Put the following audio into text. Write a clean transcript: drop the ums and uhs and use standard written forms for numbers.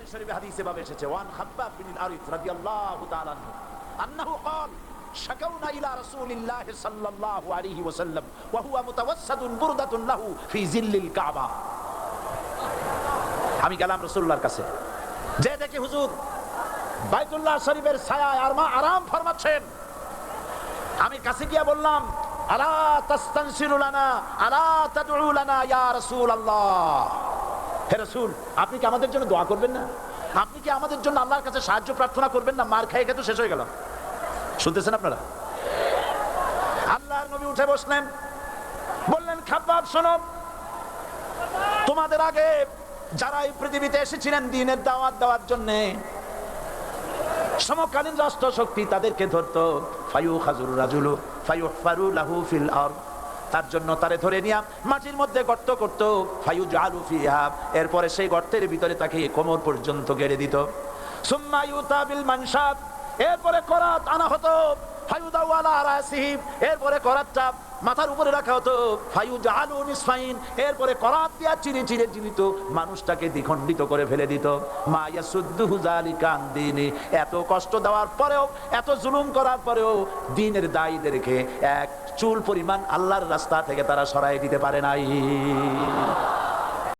বুখারী শরীফে হাদিসে ভাবে এসেছে ওয়ান খাব্বাব বিন আল-আরিত রাদিয়াল্লাহু তাআলা আনহু قال شكونا الى رسول الله صلى الله عليه وسلم وهو متوسد بردة له في ظل الكعبة আমি গেলাম রাসূলুল্লাহর কাছে, যে দেখি হুজুর বাইতুল্লাহ শরীফের ছায়ায় আরাম ফরমাচ্ছেন। আমি কাছে গিয়ে বললাম আলা তাস্তানসিরু লানা আলা তাদউ লানা ইয়া রাসূলুল্লাহ, হে রাসূল আপনি কি আমাদের জন্য দোয়া করবেন না? আপনি কি আমাদের জন্য আল্লাহর কাছে সাহায্য প্রার্থনা করবেন না? মার খেয়ে খেয়ে তো শেষ হয়ে গেলাম। শুনতেছেন আপনারা? আল্লাহর নবী উঠে বসলেন, বললেন খাব্বাব শোনো, তোমাদের আগে যারা এই পৃথিবীতে এসেছিলেন দ্বীনের দাওয়াত দেওয়ার জন্য, সমকালীন রাষ্ট্র শক্তি তাদেরকে ধরতো, ফায়ুখাজুর রাজুলু ফায়ুহফারু লাহু ফিল আরদ, তার জন্য তারে ধরে নিয়ে মাটির মধ্যে গর্ত করত, ফায়ুজআলু ফিহা, এরপরে সেই গর্তের ভিতরে তাকে কোমর পর্যন্ত গেড়ে দিত। সুম্মা ইউতা বিল মানশাত, এরপরে করাত আনা হতো, ফায়ুদাউ আলা রাসিহি, এরপরে করাতটা মাথার উপরে রাখা হতো, ফায়ুজআলু নিসফাইন, এরপরে করাত দিয়া চিরে চিরে জীবিত মানুষটাকে দ্বিখণ্ডিত করে ফেলে দিত। মা ইয়াসুদ্দুহু যালিকা আন দীনি, এত কষ্ট দেওয়ার পরেও, এত জুলুম করার পরেও দ্বীনের দায়ীদেরকে এক চুল পরিমাণ আল্লাহর রাস্তা থেকে তারা সরাই দিতে পারে নাই।